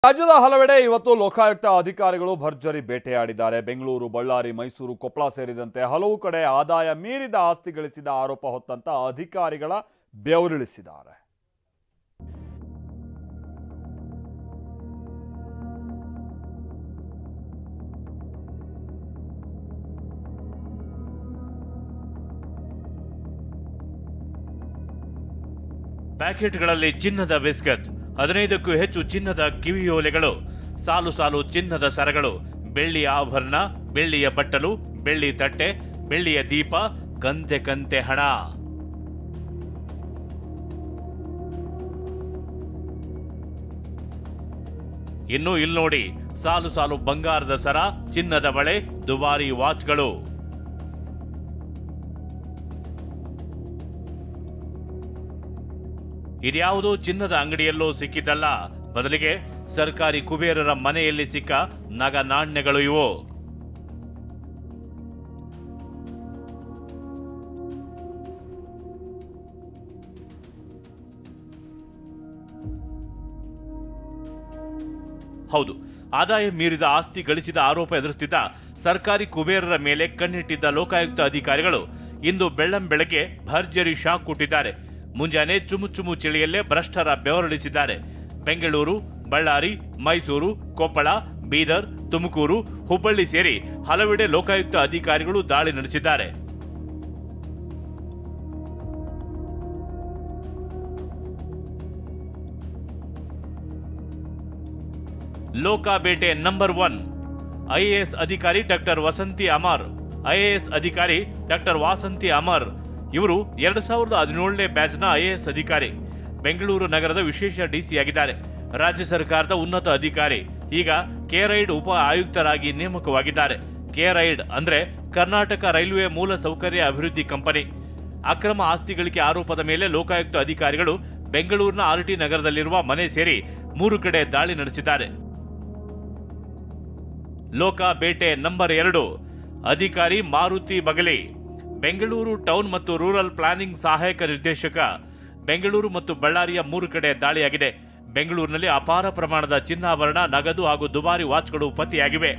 ರಾಜ್ಯದ ಹಲವೆಡೆ ಇವತ್ತು ಲೋಕಾಯುಕ್ತ ಅಧಿಕಾರಿಗಳು ಭರ್ಜರಿ ಬೇಟೆಯಾಡಿದ್ದಾರೆ. ಬೆಂಗಳೂರು, ಬಳ್ಳಾರಿ, ಮೈಸೂರು, ಕೊಪ್ಪಳ ಸೇರಿದಂತೆ ಹಲವು ಕಡೆ ಆದಾಯ ಮೀರಿದ ಆಸ್ತಿ ಗಳಿಸಿದ ಆರೋಪ ಹೊತ್ತಂತ ಅಧಿಕಾರಿಗಳ ಬೆವರಿಳಿಸಿದ್ದಾರೆ. ಪ್ಯಾಕೆಟ್ಗಳಲ್ಲಿ ಚಿನ್ನದ ಬಿಸ್ಕತ್, 15ಕ್ಕೂ ಹೆಚ್ಚು ಚಿನ್ನದ ಕಿವಿಯೋಲೆಗಳು, ಸಾಲು ಸಾಲು ಚಿನ್ನದ ಸರಗಳು, ಬೆಳ್ಳಿಯ ಆಭರಣ, ಬೆಳ್ಳಿಯ ಬಟ್ಟಲು, ಬೆಳ್ಳಿ ತಟ್ಟೆ, ಬೆಳ್ಳಿಯ ದೀಪ, ಕಂತೆ ಕಂತೆ ಹಣ. ಇನ್ನು ಇಲ್ಲಿ ನೋಡಿ, ಸಾಲು ಸಾಲು ಬಂಗಾರದ ಸರ, ಚಿನ್ನದ ಬಳೆ, ದುಬಾರಿ ವಾಚ್ಗಳು. ಇದ್ಯಾವುದೋ ಚಿನ್ನದ ಅಂಗಡಿಯಲ್ಲೋ ಸಿಕ್ಕಿದ್ದಲ್ಲ, ಬದಲಿಗೆ ಸರ್ಕಾರಿ ಕುಬೇರರ ಮನೆಯಲ್ಲಿ ಸಿಕ್ಕ ನಗ ನಾಣ್ಯಗಳು ಇವು. ಹೌದು, ಆದಾಯ ಮೀರಿದ ಆಸ್ತಿ ಗಳಿಸಿದ ಆರೋಪ ಎದುರಿಸುತ್ತಿದ್ದ ಸರ್ಕಾರಿ ಕುಬೇರರ ಮೇಲೆ ಕಣ್ಣಿಟ್ಟಿದ್ದ ಲೋಕಾಯುಕ್ತ ಅಧಿಕಾರಿಗಳು ಇಂದು ಬೆಳ್ಳಂಬೆಳಗ್ಗೆ ಭರ್ಜರಿ ಶಾಕ್ ಕೊಟ್ಟಿದ್ದಾರೆ. ಮುಂಜಾನೆ ಚುಮು ಚಳಿಯಲ್ಲೇ ಭ್ರಷ್ಟರ ಬೆವರಳಿಸಿದ್ದಾರೆ. ಬೆಂಗಳೂರು, ಬಳ್ಳಾರಿ, ಮೈಸೂರು, ಕೊಪ್ಪಳ, ಬೀದರ್, ತುಮಕೂರು, ಹುಬ್ಬಳ್ಳಿ ಸೇರಿ ಹಲವೆಡೆ ಲೋಕಾಯುಕ್ತ ಅಧಿಕಾರಿಗಳು ದಾಳಿ ನಡೆಸಿದ್ದಾರೆ. ಲೋಕ ಬೇಟೆ ನಂಬರ್ 1 ಐಎಎಸ್ ಅಧಿಕಾರಿ ಡಾಕ್ಟರ್ ವಸಂತಿ ಅಮರ್. ಐಎಎಸ್ ಅಧಿಕಾರಿ ಡಾಕ್ಟರ್ ವಾಸಂತಿ ಅಮರ್ ಇವರು 2017ನೇ ಬ್ಯಾಚ್ನ ಐಎಎಸ್ ಅಧಿಕಾರಿ. ಬೆಂಗಳೂರು ನಗರದ ವಿಶೇಷ ಡಿಸಿಯಾಗಿದ್ದಾರೆ. ರಾಜ್ಯ ಸರ್ಕಾರದ ಉನ್ನತ ಅಧಿಕಾರಿ. ಈಗ ಕೇರೈಡ್ ಉಪ ಆಯುಕ್ತರಾಗಿ ನೇಮಕವಾಗಿದ್ದಾರೆ. ಕೇರೈಡ್ ಅಂದ್ರೆ ಕರ್ನಾಟಕ ರೈಲ್ವೆ ಮೂಲ ಸೌಕರ್ಯ ಅಭಿವೃದ್ಧಿ ಕಂಪನಿ. ಅಕ್ರಮ ಆಸ್ತಿ ಗಳಿಕೆ ಆರೋಪದ ಮೇಲೆ ಲೋಕಾಯುಕ್ತ ಅಧಿಕಾರಿಗಳು ಬೆಂಗಳೂರಿನ ಆರ್ಟಿ ನಗರದಲ್ಲಿರುವ ಮನೆ ಸೇರಿ 3 ಕಡೆ ದಾಳಿ ನಡೆಸಿದ್ದಾರೆ. ಲೋಕ ಬೇಟೆ ನಂಬರ್ 2 ಅಧಿಕಾರಿ ಮಾರುತಿ ಬಗಲಿ. ಬೆಂಗಳೂರು ಟೌನ್ ಮತ್ತು ರೂರಲ್ ಪ್ಲಾನಿಂಗ್ ಸಹಾಯಕ ನಿರ್ದೇಶಕ. ಬೆಂಗಳೂರು ಮತ್ತು ಬಳ್ಳಾರಿಯ 3 ಕಡೆ ದಾಳಿಯಾಗಿದೆ. ಬೆಂಗಳೂರಿನಲ್ಲಿ ಅಪಾರ ಪ್ರಮಾಣದ ಚಿನ್ನಾಭರಣ, ನಗದು ಹಾಗೂ ದುಬಾರಿ ವಾಚ್ಗಳು ಪತ್ತೆಯಾಗಿವೆ.